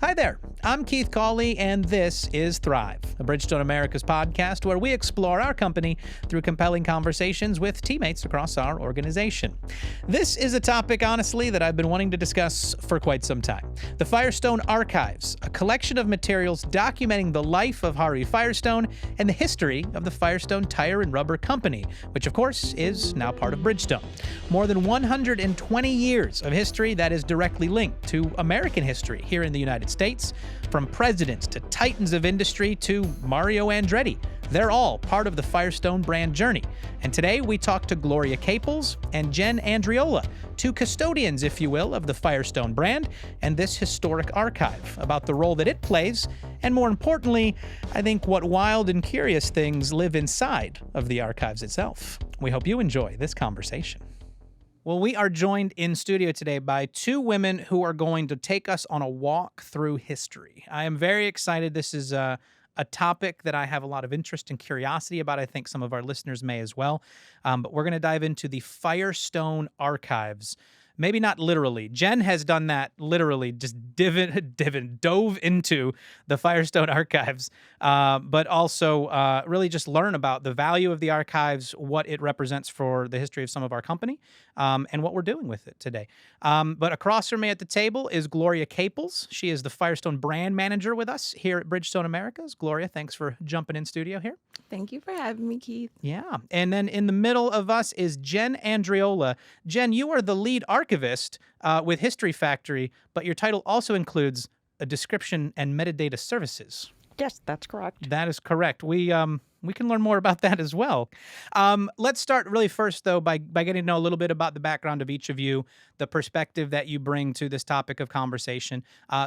Hi there, I'm Keith Cawley, and this is Thrive, a Bridgestone Americas podcast where we explore our company through compelling conversations with teammates across our organization. This is a topic, honestly, that I've been wanting to discuss for quite some time. The Firestone Archives, a collection of materials documenting the life of Harvey Firestone and the history of the Firestone Tire and Rubber Company, which of course is now part of Bridgestone. More than 120 years of history that is directly linked to American history here in the United States, from presidents to titans of industry to Mario Andretti. They're all part of the Firestone brand journey. And today we talk to Gloria Caples and Jen Andreola, two custodians, if you will, of the Firestone brand and this historic archive, about the role that it plays, and more importantly, I think what wild and curious things live inside of the archives itself. We hope you enjoy this conversation. Well, we are joined in studio today by two women who are going to take us on a walk through history. I am very excited. This is a topic that I have a lot of interest and curiosity about. I think some of our listeners may as well. But we're going to dive into the Firestone Archives. Maybe not literally. Jen has done that literally, just dove into the Firestone Archives, but also really just learn about the value of the archives, what it represents for the history of some of our company, and what we're doing with it today. But across from me at the table is Gloria Caples. She is the Firestone brand manager with us here at Bridgestone Americas. Gloria, thanks for jumping in studio here. Thank you for having me, Keith. Yeah. And then in the middle of us is Jen Andreola. Jen, you are the lead archivist with History Factory, but your title also includes a description and metadata services. Yes, that's correct. That is correct. We can learn more about that as well. Let's start really first, though, by getting to know a little bit about the background of each of you, the perspective that you bring to this topic of conversation.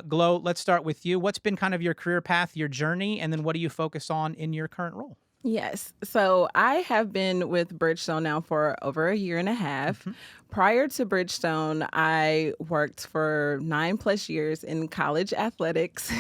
Glo, let's start with you. What's been kind of your career path, your journey, and then what do you focus on in your current role? Yes. So I have been with Bridgestone now for over a year and a half. Mm-hmm. Prior to Bridgestone, I worked for 9+ years in college athletics,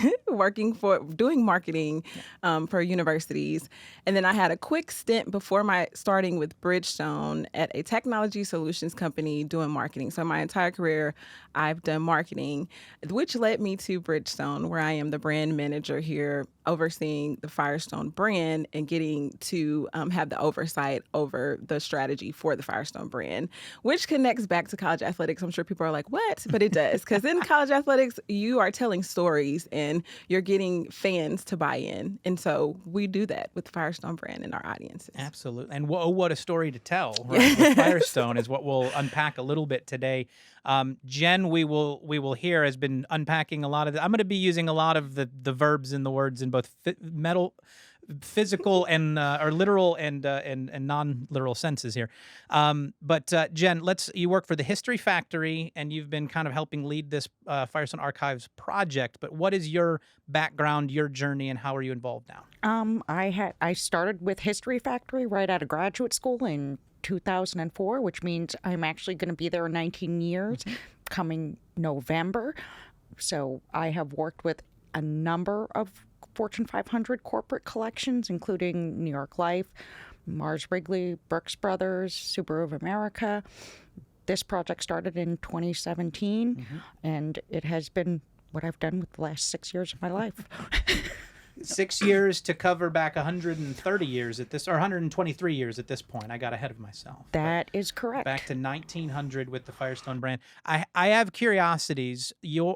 doing marketing for universities. And then I had a quick stint before starting with Bridgestone at a technology solutions company doing marketing. So my entire career, I've done marketing, which led me to Bridgestone, where I am the brand manager here, overseeing the Firestone brand and getting to have the oversight over the strategy for the Firestone brand, which connects back to college athletics. I'm sure people are like, what? But it does. Because in college athletics, you are telling stories and you're getting fans to buy in. And so we do that with the Firestone brand and our audiences. Absolutely. And what a story to tell, right? With Firestone is what we'll unpack a little bit today. Jen, we will hear, has been unpacking a lot of I'm going to be using a lot of the verbs and the words in both physical and or literal and non-literal senses here. But Jen, you work for the History Factory, and you've been kind of helping lead this Firestone Archives project. But what is your background, your journey, and how are you involved now? I started with History Factory right out of graduate school in 2004, which means I'm actually going to be there 19 years coming November. So I have worked with a number of Fortune 500 corporate collections, including New York Life, Mars Wrigley, Brooks Brothers, Subaru of America. This project started in 2017, and it has been what I've done with the last 6 years of my life. 6 years to cover back 130 years at this, or 123 years at this point. I got ahead of myself. That is correct. Back to 1900 with the Firestone brand. I have curiosities.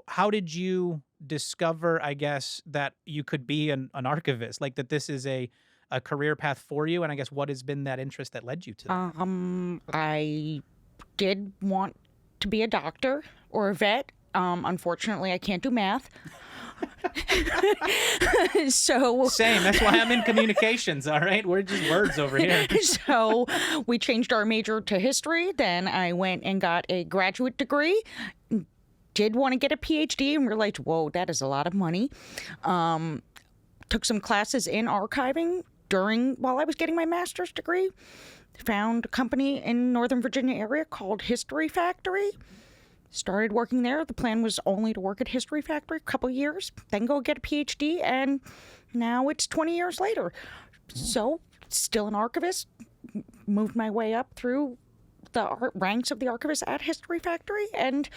How did you discover, I guess, that you could be an archivist, like that this is a career path for you? And I guess what has been that interest that led you to that? I did want to be a doctor or a vet. Unfortunately, I can't do math. So same. That's why I'm in communications. All right, we're just words over here. So we changed our major to history. Then I went and got a graduate degree. Did want to get a PhD and realized, whoa, that is a lot of money. Took some classes in archiving while I was getting my master's degree. Found a company in Northern Virginia area called History Factory. Started working there. The plan was only to work at History Factory a couple years, then go get a PhD, and now it's 20 years later. So, still an archivist, moved my way up through the ranks of the archivist at History Factory, and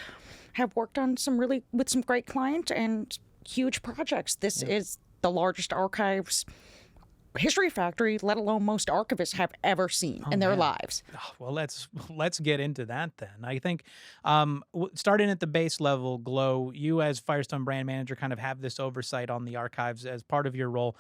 have worked on with some great clients, and huge projects. This is the largest archives history factory, let alone most archivists have ever seen in their lives. Oh, well, let's get into that then. I think starting at the base level, Glo, you as Firestone brand manager kind of have this oversight on the archives as part of your role.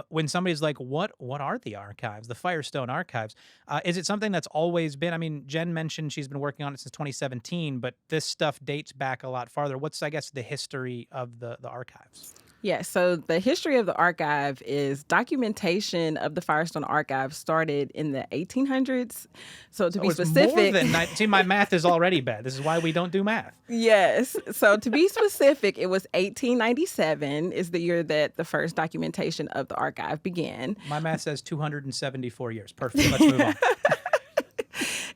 When somebody's like, what are the archives, the Firestone Archives? Is it something that's always been? I mean, Jen mentioned she's been working on it since 2017, but this stuff dates back a lot farther. What's, I guess, the history of the archives? Yeah, so the history of the archive is documentation of the Firestone Archive started in the 1800s. So to be specific, more than see, my math is already bad. This is why we don't do math. Yes. So to be specific, it was 1897 is the year that the first documentation of the archive began. My math says 274 years. Perfect. Let's move on.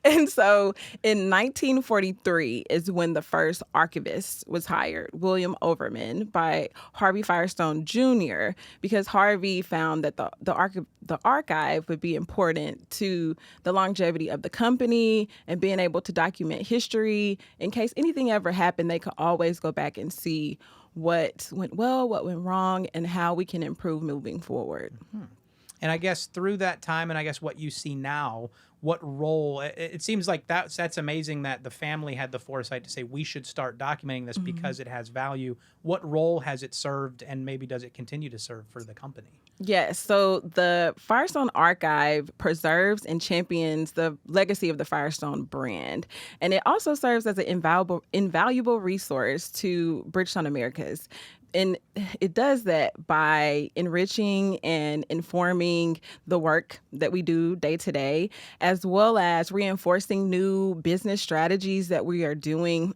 And so in 1943 is when the first archivist was hired, William Overman, by Harvey Firestone Jr., because Harvey found that the archive would be important to the longevity of the company and being able to document history. In case anything ever happened, they could always go back and see what went well, what went wrong, and how we can improve moving forward. Mm-hmm. And I guess through that time, and I guess what you see now, what role, it seems like that's amazing that the family had the foresight to say we should start documenting this because it has value. What role has it served, and maybe does it continue to serve for the company? Yes. So the Firestone Archive preserves and champions the legacy of the Firestone brand. And it also serves as an invaluable resource to Bridgestone Americas. And it does that by enriching and informing the work that we do day to day, as well as reinforcing new business strategies that we are doing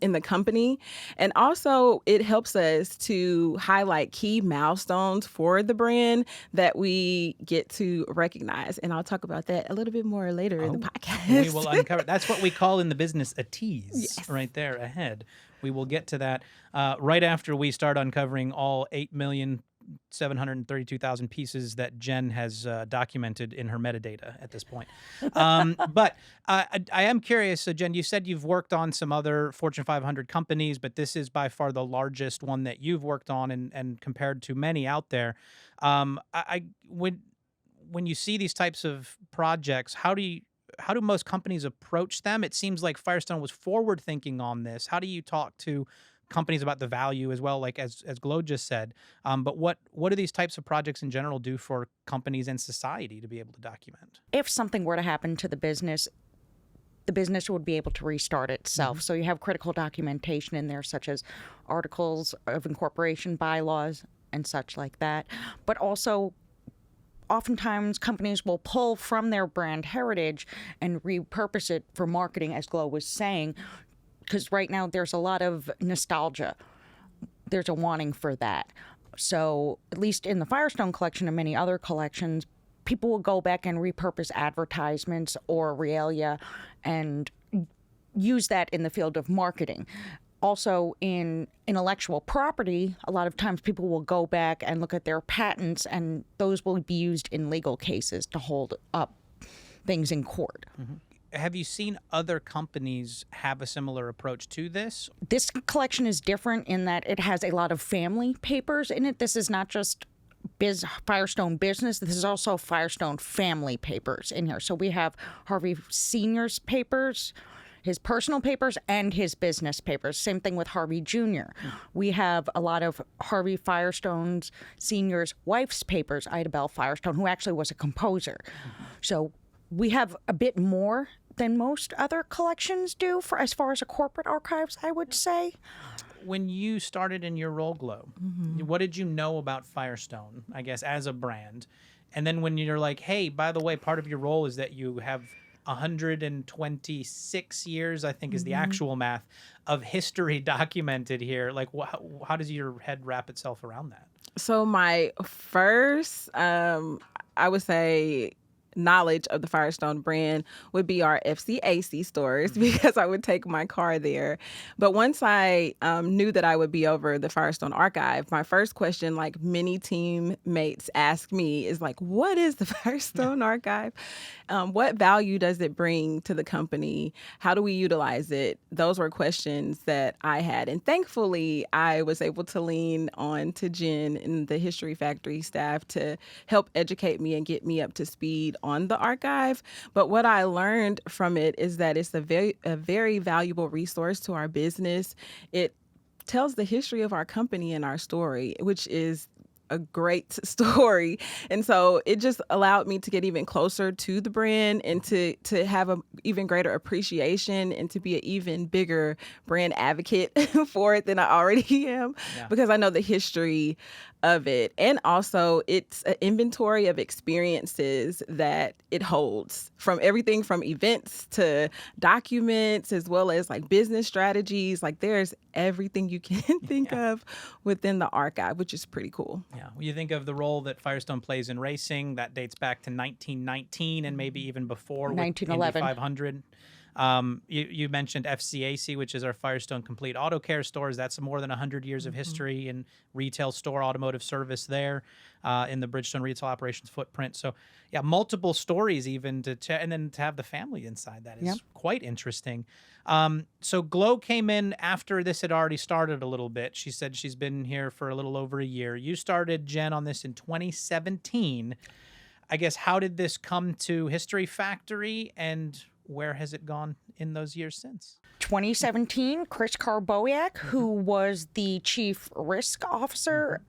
in the company. And also, it helps us to highlight key milestones for the brand that we get to recognize. And I'll talk about that a little bit more later in the podcast. We will uncover. That's what we call in the business a tease right there ahead. We will get to that right after we start uncovering all 8,732,000 pieces that Jen has documented in her metadata at this point. But I am curious. So, Jen, you said you've worked on some other Fortune 500 companies, but this is by far the largest one that you've worked on, and compared to many out there. When you see these types of projects, how do most companies approach them? It seems like Firestone was forward thinking on this. How do you talk to companies about the value as well, like as Glo just said? But what do these types of projects in general do for companies and society to be able to document? If something were to happen to the business would be able to restart itself. So you have critical documentation in there, such as articles of incorporation, bylaws, and such like that. But also, oftentimes companies will pull from their brand heritage and repurpose it for marketing, as Glo was saying, because right now there's a lot of nostalgia. There's a wanting for that. So at least in the Firestone collection and many other collections, people will go back and repurpose advertisements or realia and use that in the field of marketing. Also, in intellectual property, a lot of times people will go back and look at their patents, and those will be used in legal cases to hold up things in court. Mm-hmm. Have you seen other companies have a similar approach to this? This collection is different in that it has a lot of family papers in it. This is not just Firestone business. This is also Firestone family papers in here. So we have Harvey Sr.'s papers, his personal papers, and his business papers. Same thing with Harvey Jr. We have a lot of Harvey Firestone Sr.'s wife's papers, Ida Bell Firestone, who actually was a composer. So we have a bit more than most other collections do for as far as a corporate archives, I would say. When you started in your role, Glo, what did you know about Firestone, I guess, as a brand? And then when you're like, hey, by the way, part of your role is that you have 126 years, I think is the actual math, of history documented here. Like, how does your head wrap itself around that? So my first, I would say, knowledge of the Firestone brand would be our FCAC stores because I would take my car there. But once I knew that I would be over the Firestone Archive, my first question, like many teammates ask me, is like, what is the Firestone Archive? What value does it bring to the company? How do we utilize it? Those were questions that I had. And thankfully, I was able to lean on to Jen and the History Factory staff to help educate me and get me up to speed on the archive. But what I learned from it is that it's a very valuable resource to our business. It tells the history of our company and our story, which is a great story. And so it just allowed me to get even closer to the brand and to have an even greater appreciation and to be an even bigger brand advocate for it than I already am, because I know the history of it. And also it's an inventory of experiences that it holds, from everything from events to documents, as well as like business strategies. Like there's everything you can think of within the archive, which is pretty cool. Yeah, when you think of the role that Firestone plays in racing, that dates back to 1919 and maybe even before, 1911. With Indy 500. You mentioned FCAC, which is our Firestone Complete Auto Care stores. That's more than 100 years of history in retail store automotive service there in the Bridgestone retail operations footprint. So, yeah, multiple stories even and then to have the family inside that is quite interesting. So Glo came in after this had already started a little bit. She said she's been here for a little over a year. You started, Jen, on this in 2017. I guess, how did this come to History Factory, and where has it gone in those years since? 2017, Chris Carboyak, who was the chief risk officer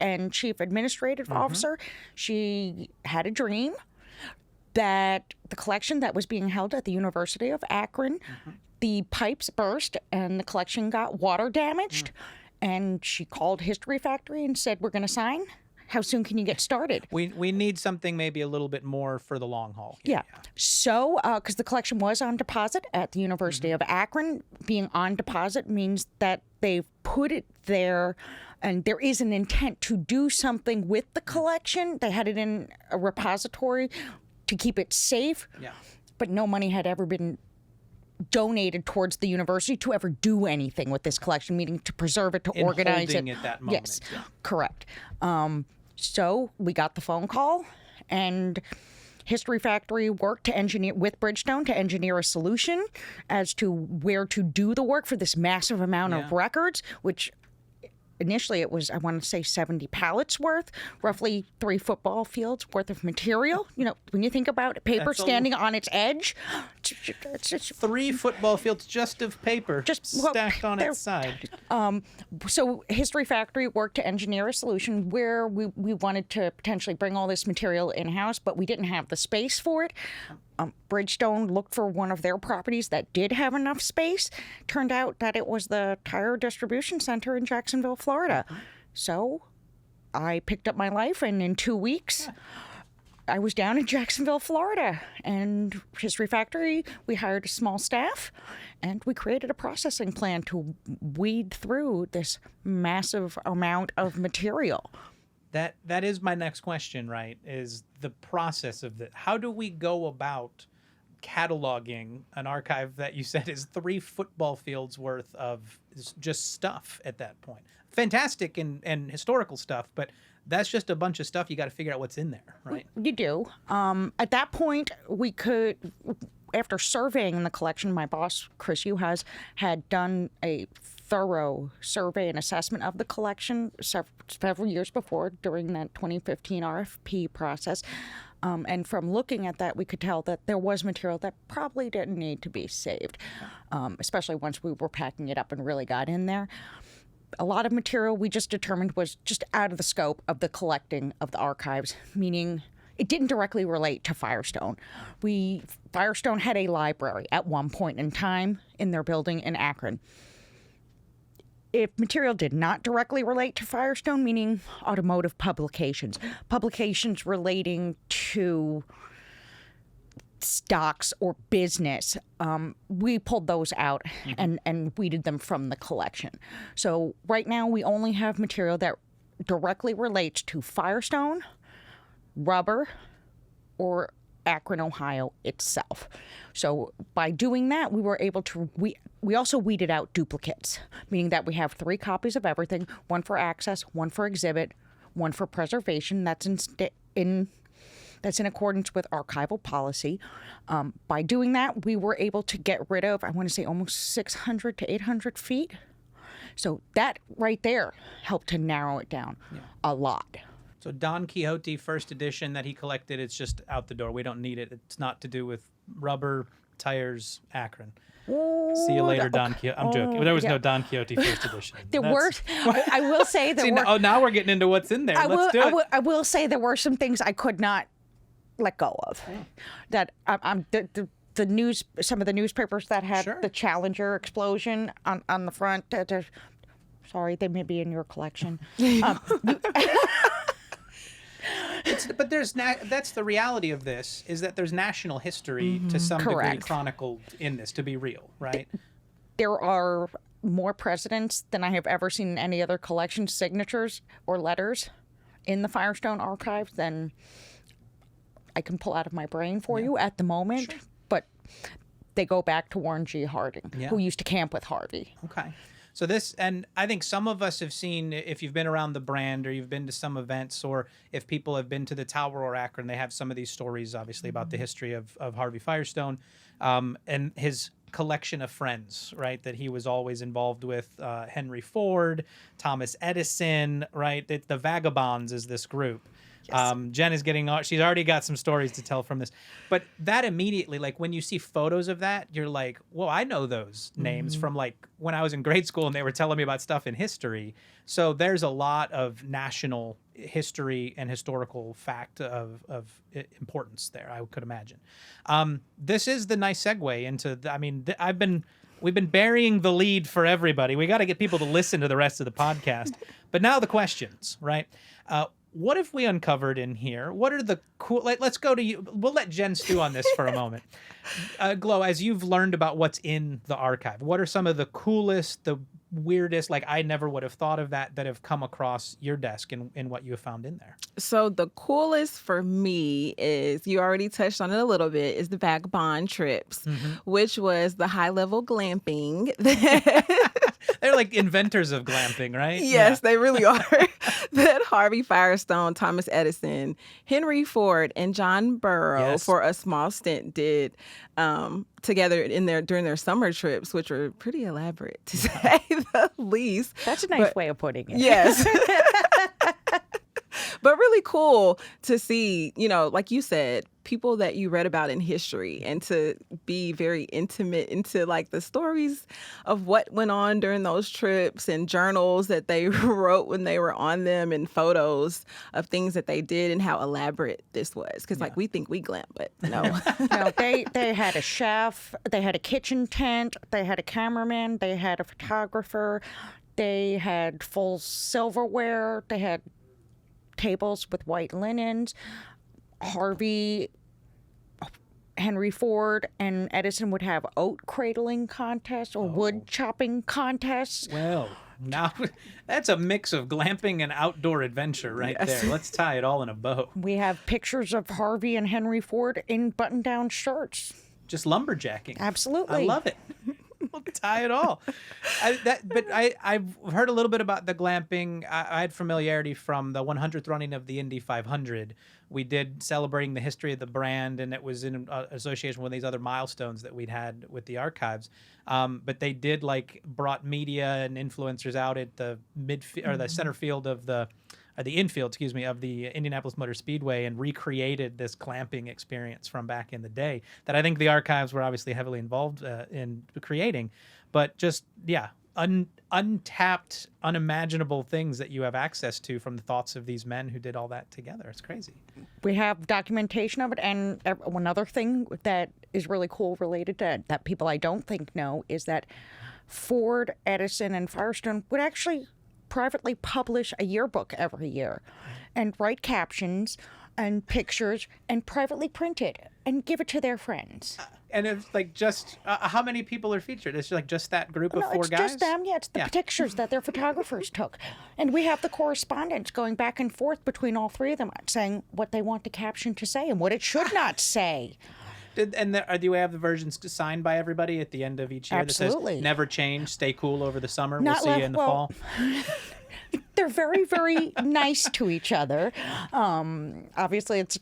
and chief administrative officer, she had a dream that the collection that was being held at the University of Akron, the pipes burst and the collection got water damaged. And she called History Factory and said, we're going to sign. How soon can you get started? We need something maybe a little bit more for the long haul. Yeah. So, because the collection was on deposit at the University of Akron, being on deposit means that they've put it there and there is an intent to do something with the collection. They had it in a repository to keep it safe, but no money had ever been donated towards the university to ever do anything with this collection, meaning to preserve it, to organize it. At that moment. Yes, correct. So we got the phone call, and History Factory worked to engineer with Bridgestone to engineer a solution as to where to do the work for this massive amount of records, which initially it was, I want to say, 70 pallets worth, roughly 3 football fields worth of material. You know, when you think about paper standing on its edge, it's just 3 football fields just of paper stacked on its side. So History Factory worked to engineer a solution where we wanted to potentially bring all this material in-house, but we didn't have the space for it. Bridgestone looked for one of their properties that did have enough space. Turned out that it was the tire distribution center in Jacksonville, Florida. So I picked up my life, and in 2 weeks, I was down in Jacksonville, Florida. And History Factory, we hired a small staff, and we created a processing plan to weed through this massive amount of material. That is my next question, right, is the process of how do we go about cataloging an archive that you said is 3 football fields worth of just stuff at that point? Fantastic and historical stuff, but that's just a bunch of stuff. You got to figure out what's in there, right? You do. At that point, we could, after surveying the collection, my boss, Chris Uhas, had done a thorough survey and assessment of the collection several years before during that 2015 RFP process. And from looking at that, we could tell that there was material that probably didn't need to be saved, especially once we were packing it up and really got in there. A lot of material we just determined was just out of the scope of the collecting of the archives, meaning it didn't directly relate to Firestone. Firestone had a library at one point in time in their building in Akron. If material did not directly relate to Firestone, meaning automotive publications relating to stocks or business, we pulled those out and weeded them from the collection. So right now we only have material that directly relates to Firestone, rubber, or Akron, Ohio itself. So by doing that, we were able to, we also weeded out duplicates, meaning that we have 3 copies of everything, one for access, one for exhibit, one for preservation. That's in accordance with archival policy. By doing that, we were able to get rid of, I want to say, almost 600 to 800 feet. So that right there helped to narrow it down a lot. So Don Quixote first edition that he collected, it's just out the door. We don't need it. It's not to do with rubber tires, Akron. See you later, Don Quixote. I'm joking. There was no Don Quixote first edition. I will say that. Now we're getting into what's in there. Let's do it. I will say there were some things I could not let go of. That the news, some of the newspapers that had the Challenger explosion on the front. Sorry, they may be in your collection. But that's the reality of this, is that there's national history to some degree chronicled in this, to be real, right? There are more presidents than I have ever seen in any other collection, signatures or letters in the Firestone Archives than I can pull out of my brain for you at the moment. Sure. But they go back to Warren G. Harding, who used to camp with Harvey. Okay. So this, and I think some of us have seen, if you've been around the brand or you've been to some events, or if people have been to the Tower or Akron, they have some of these stories, obviously, about the history of Harvey Firestone and his collection of friends, right, that he was always involved with. Henry Ford, Thomas Edison, right? The Vagabonds is this group. Yes. Jen is she's already got some stories to tell from this. But that immediately, like when you see photos of that, you're like, well, I know those names from like when I was in grade school and they were telling me about stuff in history. So there's a lot of national history and historical fact of importance there, I could imagine. This is the nice segue into, we've been burying the lead for everybody. We got to get people to listen to the rest of the podcast. But now the questions, right? What have we uncovered in here? What are the cool... Let's go to you. We'll let Jen stew on this for a moment. Glo, as you've learned about what's in the archive, what are some of the coolest, the weirdest, like I never would have thought of that have come across your desk in what you have found in there? So the coolest for me is, you already touched on it a little bit, is the Vagabond trips, which was the high-level glamping. They're like inventors of glamping, right? Yes, they really are. That Harvey Firestone, Thomas Edison, Henry Ford, and John Burroughs, for a small stint, did together during their summer trips, which were pretty elaborate, to say the least. That's a nice way of putting it. Yes. But really cool to see, like you said, people that you read about in history, and to be very intimate into like the stories of what went on during those trips, and journals that they wrote when they were on them, and photos of things that they did and how elaborate this was. Because like we think we glamp, but no. No, they had a chef, they had a kitchen tent, they had a cameraman, they had a photographer, they had full silverware, they had tables with white linens. Henry Ford and Edison would have oat cradling contests or wood chopping contests. Well, now that's a mix of glamping and outdoor adventure right there. Let's tie it all in a bow. We have pictures of Harvey and Henry Ford in button-down shirts. Just lumberjacking. Absolutely. I love it. We'll tie it all. I've heard a little bit about the glamping. I had familiarity from the 100th running of the Indy 500. We did celebrating the history of the brand, and it was in association with these other milestones that we'd had with the archives. But they did brought media and influencers out at the or the center field of the infield, of the Indianapolis Motor Speedway, and recreated this glamping experience from back in the day that I think the archives were obviously heavily involved in creating. But just, untapped, unimaginable things that you have access to from the thoughts of these men who did all that together. It's crazy. We have documentation of it. And one other thing that is really cool related to that people I don't think know is that Ford, Edison, and Firestone would actually privately publish a yearbook every year and write captions and pictures and privately print it and give it to their friends. And it's like just how many people are featured? It's like just that group of 4 it's guys? just them. Yeah, it's the pictures that their photographers took. And we have the correspondence going back and forth between all 3 of them saying what they want the caption to say and what it should not say. Do you have the versions signed by everybody at the end of each year? Absolutely. That says, never change, stay cool over the summer, we'll see you in the fall? They're very, very nice to each other. Obviously, it's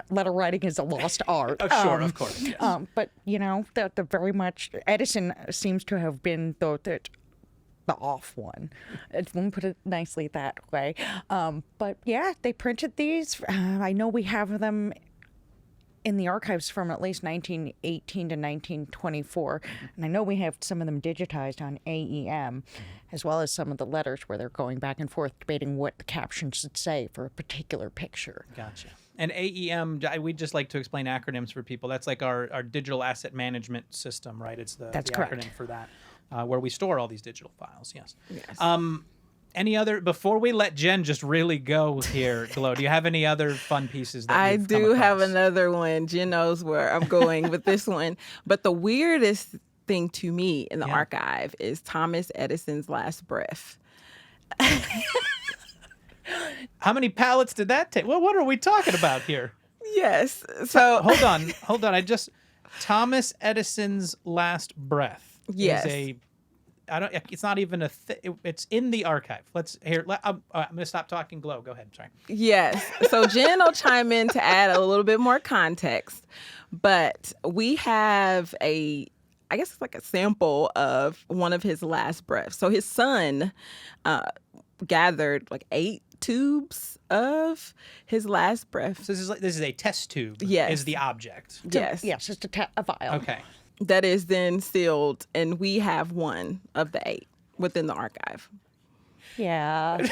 letter writing is a lost art. Oh, sure, of course. Yes. But, they're very much... Edison seems to have been the off one. We'll put it nicely that way. But, yeah, they printed these. I know we have them in the archives from at least 1918 to 1924. And I know we have some of them digitized on AEM, as well as some of the letters where they're going back and forth debating what the caption should say for a particular picture. Gotcha. And AEM, we'd just like to explain acronyms for people. That's like our digital asset management system, right? It's the acronym for that, where we store all these digital files, yes. Any other, before we let Jen just really go here, Glo, do you have any other fun pieces that I you've do come have across? another one. Jen knows where I'm going with this one. But the weirdest thing to me in the archive is Thomas Edison's last breath. How many pallets did that take? Well, what are we talking about here? Yes. So Hold on. Thomas Edison's last breath. Yes. Is it's not even it's in the archive. I'm going to stop talking. Glo, go ahead. Sorry. Yes. So Jen will chime in to add a little bit more context. But we have I guess it's like a sample of one of his last breaths. So his son gathered like 8 tubes of his last breath. So this is a test tube. Yes. Is the object. Yes. Yes, just a vial. Okay. That is then sealed, and we have one of the 8 within the archive. Yeah.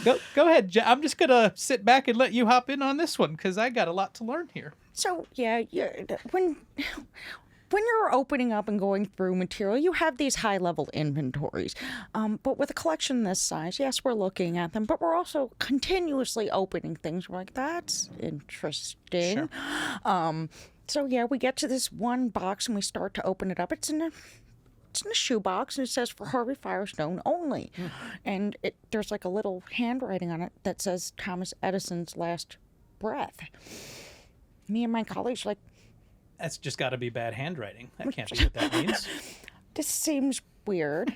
Go ahead. I'm just gonna sit back and let you hop in on this one because I got a lot to learn here. So when you're opening up and going through material, you have these high-level inventories. But with a collection this size, yes, we're looking at them, but we're also continuously opening things. We're like, that's interesting. Sure. So yeah, we get to this one box and we start to open it up. It's in a shoebox and it says for Harvey Firestone only. And there's like a little handwriting on it that says Thomas Edison's last breath. Me and my colleagues are like, That's just got to be bad handwriting. That can't be what that means. this seems weird.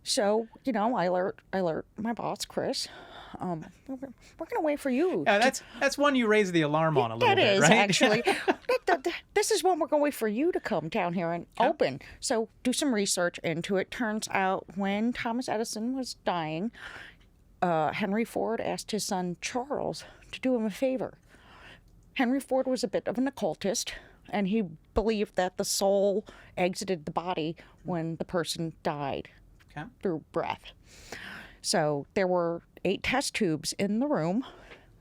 So, I alert my boss, Chris. We're gonna wait for you. That's one you raise the alarm on a little That bit, is right? actually. This is one we're gonna wait for you to come down here and open. So do some research into it. Turns out when Thomas Edison was dying, Henry Ford asked his son Charles to do him a favor. Henry Ford was a bit of an occultist, and he believed that the soul exited the body when the person died through breath. So there were 8 test tubes in the room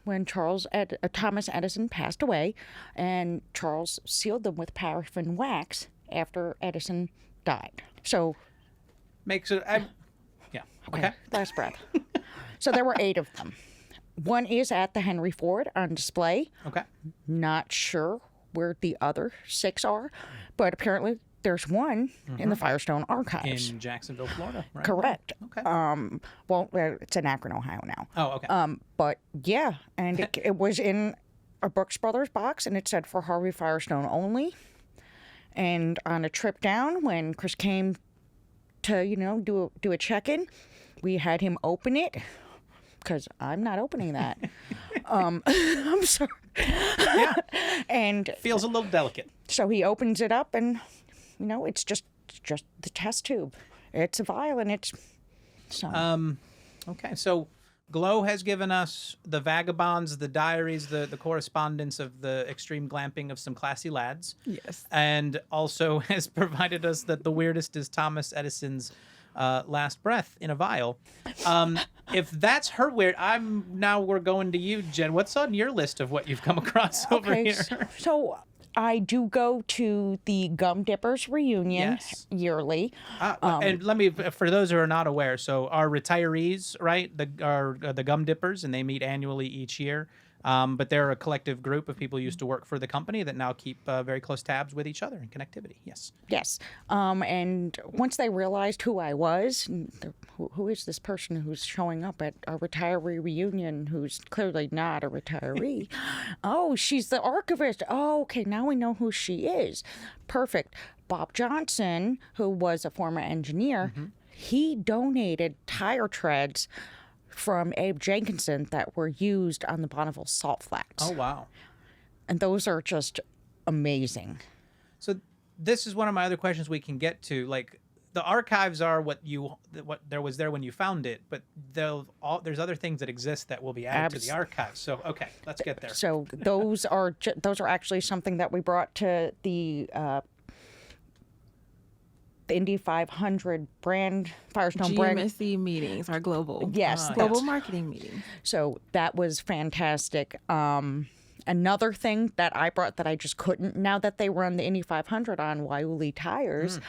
when Thomas Edison passed away, and Charles sealed them with paraffin wax after Edison died. So Makes it. Okay. last breath. So there were 8 of them. One is at the Henry Ford on display. Okay. Not sure where the other 6 are, but apparently there's one in the Firestone Archives. In Jacksonville, Florida, right? Correct. Okay. Well, it's in Akron, Ohio now. Oh, okay. But yeah, and it was in a Brooks Brothers box, and it said for Harvey Firestone only. And on a trip down, when Chris came to do a check-in, we had him open it because I'm not opening that. I'm sorry. Yeah. And Feels a little delicate. so he opens it up, and it's just the test tube. It's a vial, and it's so. Okay, so Glo has given us the Vagabonds, the diaries, the correspondence of the extreme glamping of some classy lads. Yes. And also has provided us that the weirdest is Thomas Edison's last breath in a vial. If that's her weird, we're going to you, Jen. What's on your list of what you've come across over here? So I do go to the Gum Dippers reunion yearly. And let me, for those who are not aware, so our retirees, right, are the Gum Dippers, and they meet annually each year. But they're a collective group of people who used to work for the company that now keep very close tabs with each other in connectivity. Yes. Yes. And once they realized who I was, who is this person who's showing up at a retiree reunion who's clearly not a retiree? Oh, she's the archivist. Oh, okay. Now we know who she is. Perfect. Bob Johnson, who was a former engineer, he donated tire treads from Abe Jenkinson that were used on the Bonneville salt flats. Oh, wow. And those are just amazing. So this is one of my other questions we can get to. Like, the archives are what there was there when you found it, but there's other things that exist that will be added to the archives. So, okay, let's get there. So those are actually something that we brought to the Indy 500 brand, Firestone brand. GMSC meetings are global. Yes. Global marketing meetings. So that was fantastic. Another thing that I brought that I just couldn't, now that they run the Indy 500 on Waiuli tires,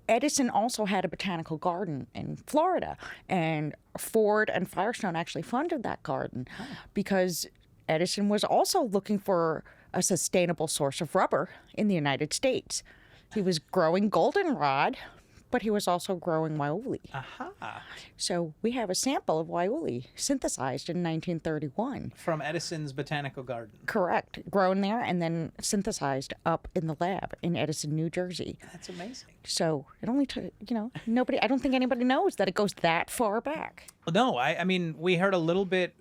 Edison also had a botanical garden in Florida, and Ford and Firestone actually funded that garden because Edison was also looking for a sustainable source of rubber in the United States. He was growing goldenrod, but he was also growing Waiuli. Aha. So we have a sample of Waiuli synthesized in 1931. From Edison's botanical garden. Correct. Grown there and then synthesized up in the lab in Edison, New Jersey. That's amazing. So it only took, I don't think anybody knows that it goes that far back. No, I mean, we heard a little bit,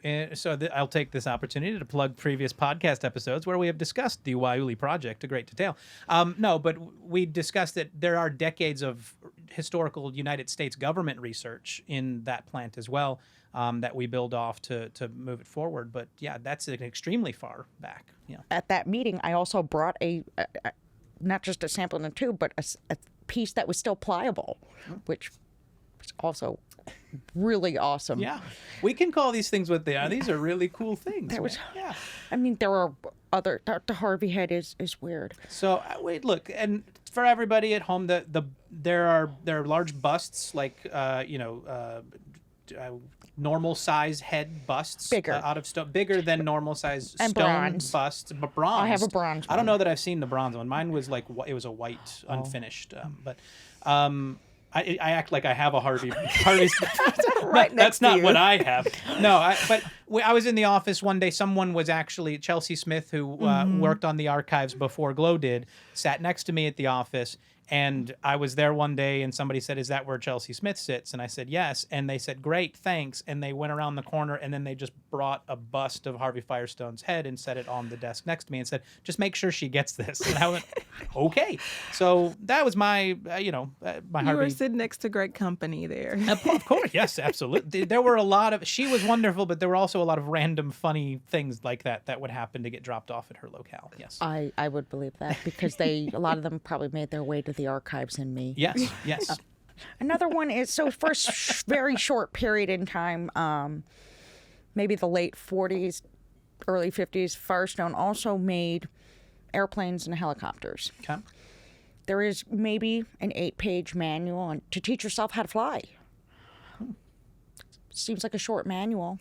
I'll take this opportunity to plug previous podcast episodes where we have discussed the Waiuli project to great detail. No, but we discussed that there are decades of historical United States government research in that plant as well that we build off to move it forward. But yeah, that's extremely far back. Yeah. At that meeting, I also brought not just a sample in a tube, but a piece that was still pliable, which was also really awesome. Yeah, we can call these things what they are. These are really cool things. Yeah. I mean, there are other. The Harvey head is weird. So wait, look, and for everybody at home, there are large busts like normal size head busts, bigger out of stone, bigger than normal size and stone bronze. busts. But bronze. I have a bronze one. I don't know that I've seen the bronze one. Mine was like it was a white, unfinished. I act like I have a Harvey's. Right that's next not to you. what I have. No, I was in the office one day. Someone was actually Chelsea Smith, who worked on the archives before Glow did, sat next to me at the office. And I was there one day and somebody said, "Is that where Chelsea Smith sits?" And I said, "Yes." And they said, "Great, thanks." And they went around the corner and then they just brought a bust of Harvey Firestone's head and set it on the desk next to me and said, "Just make sure she gets this." And I went, "Okay." So that was my, my You Harvey. were sitting next to great company there. Of course, yes, absolutely. There were a lot of, she was wonderful, but there were also a lot of random funny things like that would happen to get dropped off at her locale. Yes. I would believe that because a lot of them probably made their way to the archives in me. Yes, yes. Another one is, so for a very short period in time, maybe the late 40s, early 50s, Firestone also made airplanes and helicopters. Okay. There is maybe an 8-page manual to teach yourself how to fly. Seems like a short manual.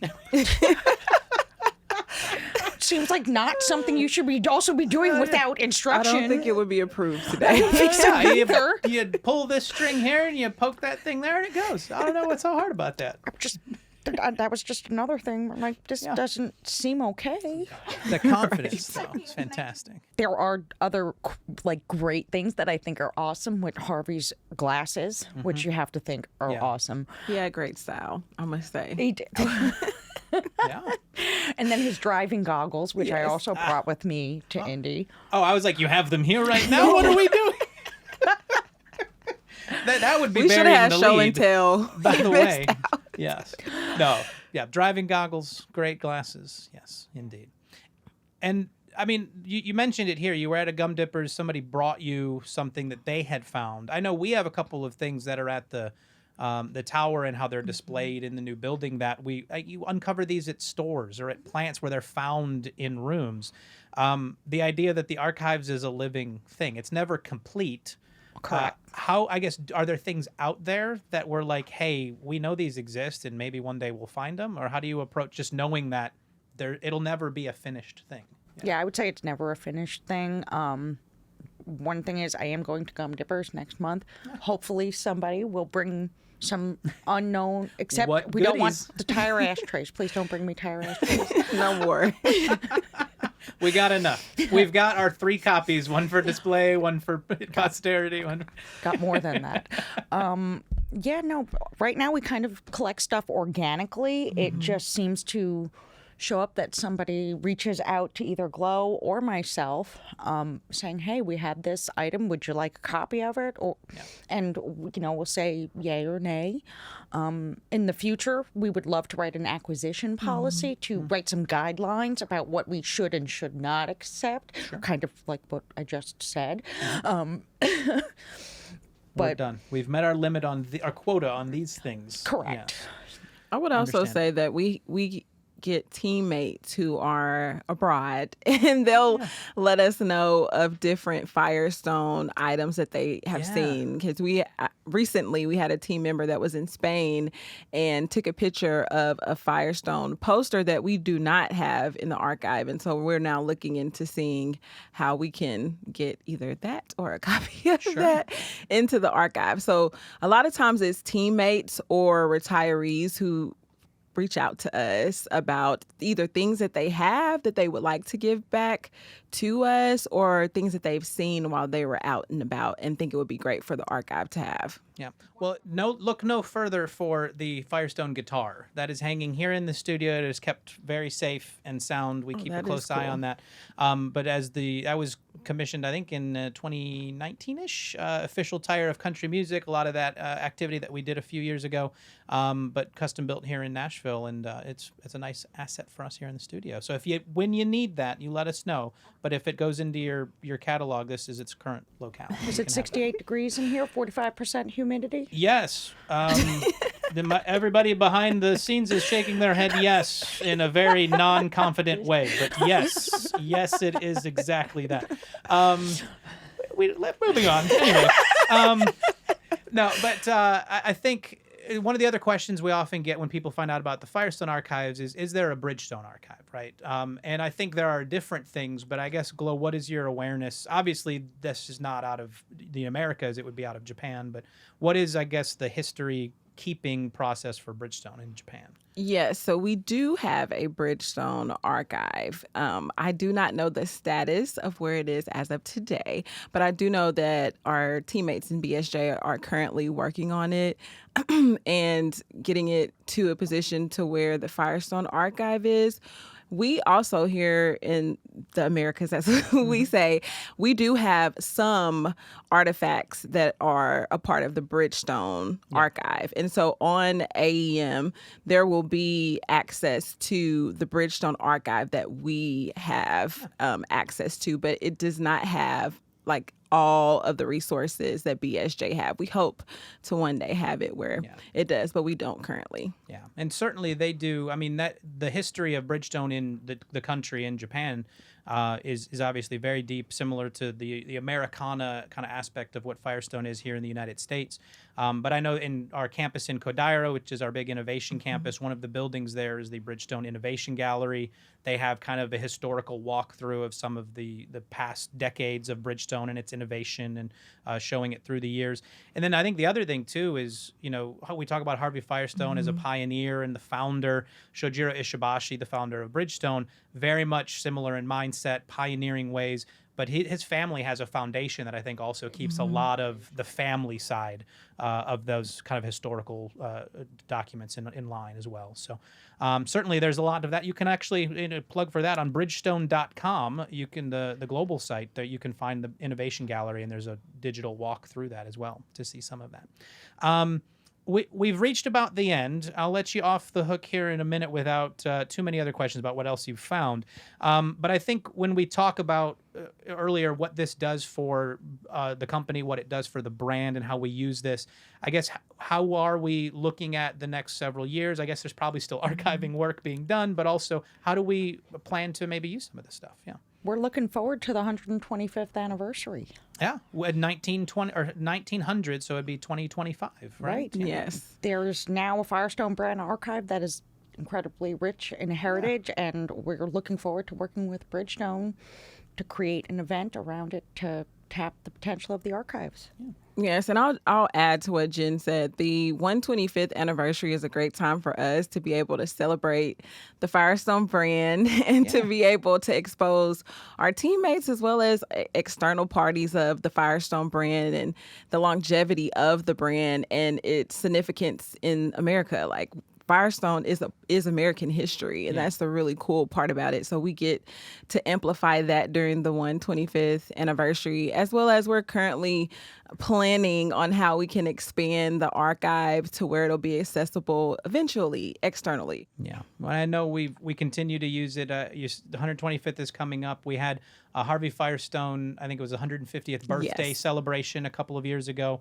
Seems like not something you should also be doing without I instruction. don't think it would be approved today. You pull this string here and you poke that thing there and it goes. I don't know what's so hard about that. That was just another thing. Like, this doesn't seem okay. The confidence, though, is fantastic. There are other great things that I think are awesome with Harvey's glasses, which you have to think are awesome. He had great style, I must say. He did. Yeah. And then his driving goggles, which I also brought with me to Indy. Oh, I was like, you have them here right now? What are we doing? that would be We should burying have the show lead, and tell. by the way. Yes. No. Yeah. Driving goggles, great glasses. Yes, indeed. And I mean, you mentioned it here. You were at a Gum Dippers. Somebody brought you something that they had found. I know we have a couple of things that are at the the tower and how they're displayed in the new building, that you uncover these at stores or at plants where they're found in rooms. The idea that the archives is a living thing, it's never complete. Correct. How, I guess, are there things out there that we're like, hey, we know these exist and maybe one day we'll find them? Or how do you approach just knowing that it'll never be a finished thing? Yeah, I would say it's never a finished thing. One thing is I am going to Gum Dippers next month. Hopefully somebody will bring some unknown, except What we don't want goodies? the tire ashtrays. Please don't bring me tire ashtrays. No more. We got enough. We've got our 3 copies, one for display, one for posterity. Got more than that. Yeah, no, right now we kind of collect stuff organically. It just seems to show up that somebody reaches out to either Glow or myself, saying, hey, we have this item, would you like a copy of it? Or and we'll say yay or nay. In the future, we would love to write an acquisition policy, to write some guidelines about what we should and should not accept, kind of like what I just said. We're done. We've met our limit on our quota on these things. Correct. I would also Understand. say that we get teammates who are abroad, and they'll let us know of different Firestone items that they have seen. Because recently we had a team member that was in Spain and took a picture of a Firestone poster that we do not have in the archive, and so we're now looking into seeing how we can get either that or a copy of that into the archive. So a lot of times it's teammates or retirees who reach out to us about either things that they have that they would like to give back to us, or things that they've seen while they were out and about and think it would be great for the archive to have. Yeah. Well, look no further for the Firestone guitar that is hanging here in the studio. It is kept very safe and sound. We keep a that close is eye cool. on that. But that was commissioned, I think, in 2019-ish, official tire of country music. A lot of that activity that we did a few years ago, but custom built here in Nashville, and it's a nice asset for us here in the studio. So when you need that, you let us know. But if it goes into your catalog, this is its current locale. Is it 68 degrees in here, 45% humidity? Yes. Everybody behind the scenes is shaking their head yes in a very non-confident way. But yes, it is exactly that. Moving on. Anyway. No, but I think one of the other questions we often get when people find out about the Firestone Archives is there a Bridgestone archive, right? And I think there are different things, but I guess, Glow, what is your awareness? Obviously, this is not out of the Americas. It would be out of Japan. But what is, I guess, the history keeping process for Bridgestone in Japan? Yes, so we do have a Bridgestone archive. I do not know the status of where it is as of today, but I do know that our teammates in BSJ are currently working on it and getting it to a position to where the Firestone archive is. We also here in the Americas, as we say, we do have some artifacts that are a part of the Bridgestone archive. And so on AEM, there will be access to the Bridgestone archive that we have access to, but it does not have like all of the resources that BSJ have. We hope to one day have it where it does, but we don't currently. Yeah, and certainly they do. I mean, that the history of Bridgestone in the country in Japan is obviously very deep, similar to the Americana kind of aspect of what Firestone is here in the United States. But I know in our campus in Kodaira, which is our big innovation campus, one of the buildings there is the Bridgestone Innovation Gallery. They have kind of a historical walkthrough of some of the past decades of Bridgestone and its innovation, and showing it through the years. And then I think the other thing too is, how we talk about Harvey Firestone as a pioneer and the founder, Shojiro Ishibashi, the founder of Bridgestone, very much similar in mindset, pioneering ways. But his family has a foundation that I think also keeps a lot of the family side of those kind of historical documents in line as well. So certainly there's a lot of that. You can actually plug for that on Bridgestone.com. You can the global site that you can find the innovation gallery, and there's a digital walk through that as well to see some of that. we've reached about the end. I'll let you off the hook here in a minute without too many other questions about what else you've found. But I think when we talk about earlier what this does for the company, what it does for the brand, and how we use this, I guess, how are we looking at the next several years? I guess there's probably still archiving work being done, but also how do we plan to maybe use some of this stuff? Yeah. We're looking forward to the 125th anniversary. Yeah, at 1920 or 1900, so it'd be 2025, right? Yeah. Yes. There's now a Firestone brand archive that is incredibly rich in heritage, and we're looking forward to working with Bridgestone to create an event around it to tap the potential of the archives. Yeah. Yes, and I'll add to what Jen said. The 125th anniversary is a great time for us to be able to celebrate the Firestone brand and to be able to expose our teammates as well as external parties of the Firestone brand and the longevity of the brand and its significance in America. Like, Firestone is American history, and that's the really cool part about it. So we get to amplify that during the 125th anniversary, as well as we're currently planning on how we can expand the archive to where it'll be accessible eventually externally. Yeah, well, I know we continue to use it. The 125th is coming up. We had Harvey Firestone, I think it was 150th birthday celebration a couple of years ago.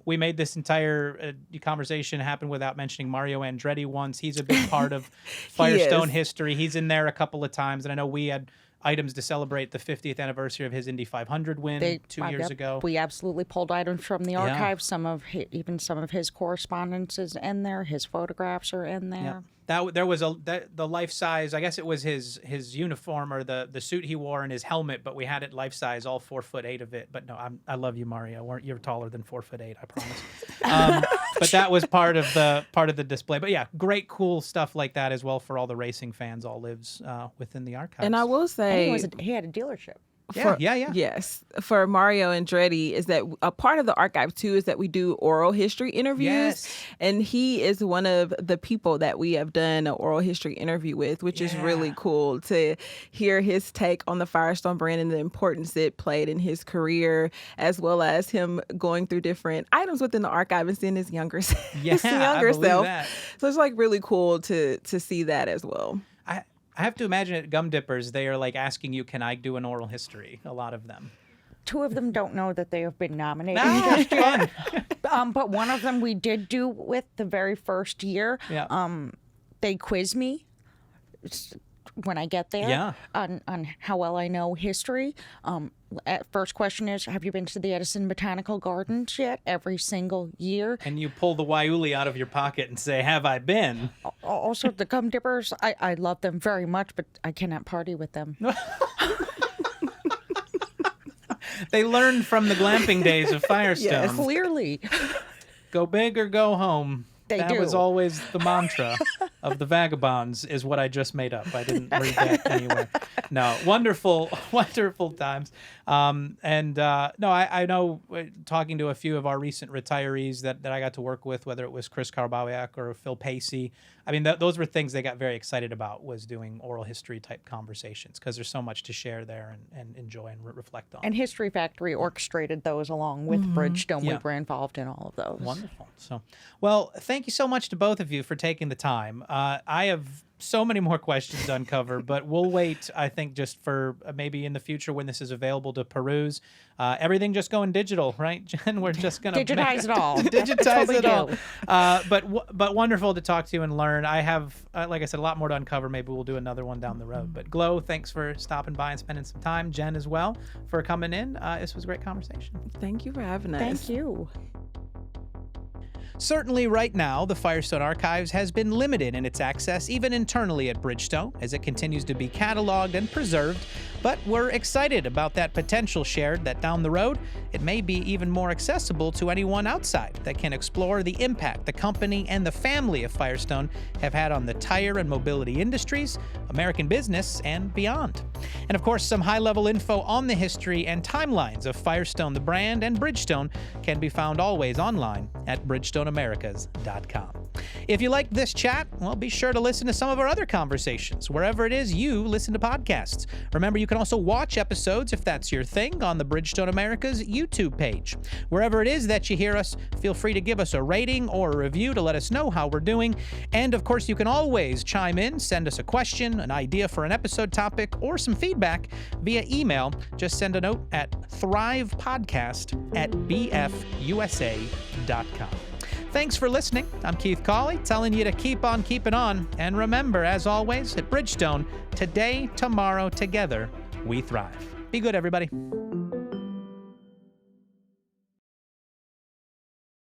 We made this entire conversation happen without mentioning Mario Andretti once. He's a big part of Firestone history. He's in there a couple of times, and I know we had items to celebrate the 50th anniversary of his Indy 500 win 2 years ago. We absolutely pulled items from the archive. Even some of his correspondence is in there. His photographs are in there. Yeah. There was the life size. I guess it was his uniform or the suit he wore and his helmet, but we had it life size, all 4'8" of it. But no, I love you, Mario. You're taller than 4'8", I promise. But that was part of the display. But yeah, great, cool stuff like that as well for all the racing fans. All lives within the archives. And I will say, he had a dealership. Yes. For Mario Andretti, is that a part of the archive too is that we do oral history interviews. Yes. And he is one of the people that we have done an oral history interview with, which is really cool to hear his take on the Firestone brand and the importance it played in his career, as well as him going through different items within the archive and seeing his younger self. That. So it's like really cool to see that as well. I have to imagine at Gum Dippers, they are like asking you, can I do an oral history? A lot of them. 2 of them don't know that they have been nominated. That's fun. But one of them we did do with the very first year. Yeah. They quiz me when I get there on how well I know history. First question is, have you been to the Edison Botanical Gardens yet? Every single year. And you pull the Waiuli out of your pocket and say, have I been? Also, the Gum Dippers, I love them very much, but I cannot party with them. They learned from the glamping days of Firestone. Yes, clearly. Go big or go home. That was always the mantra of the Vagabonds, is what I just made up. I didn't read that anywhere. No, wonderful, wonderful times. I know talking to a few of our recent retirees that I got to work with, whether it was Chris Karbawiak or Phil Pacey, I mean, those were things they got very excited about, was doing oral history type conversations, because there's so much to share there and enjoy and reflect on. And History Factory orchestrated those along with Bridgestone. We were involved in all of those. Wonderful. So, well, thank you so much to both of you for taking the time. I have so many more questions to uncover, but we'll wait, I think, just for maybe in the future when this is available to peruse. Everything just going digital, right, Jen? We're just going to digitize it all. Digitize it all. But wonderful to talk to you and learn. I have, like I said, a lot more to uncover. Maybe we'll do another one down the road. But Glo, thanks for stopping by and spending some time. Jen as well for coming in. This was a great conversation. Thank you for having us. Thank you. Certainly right now, the Firestone Archives has been limited in its access, even internally at Bridgestone, as it continues to be cataloged and preserved. But we're excited about that potential shared that down the road, it may be even more accessible to anyone outside that can explore the impact the company and the family of Firestone have had on the tire and mobility industries, American business, and beyond. And of course, some high-level info on the history and timelines of Firestone the brand and Bridgestone can be found always online at bridgestoneamericas.com. If you liked this chat, well, be sure to listen to some of our other conversations, wherever it is you listen to podcasts. Remember, you can also watch episodes, if that's your thing, on the Bridgestone America's YouTube page. Wherever it is that you hear us, feel free to give us a rating or a review to let us know how we're doing. And of course, you can always chime in, send us a question, an idea for an episode topic, or some feedback via email. Just send a note at thrivepodcast@bfusa.com. Thanks for listening. I'm Keith Cawley, telling you to keep on keeping on. And remember, as always, at Bridgestone, today, tomorrow, together, we thrive. Be good, everybody.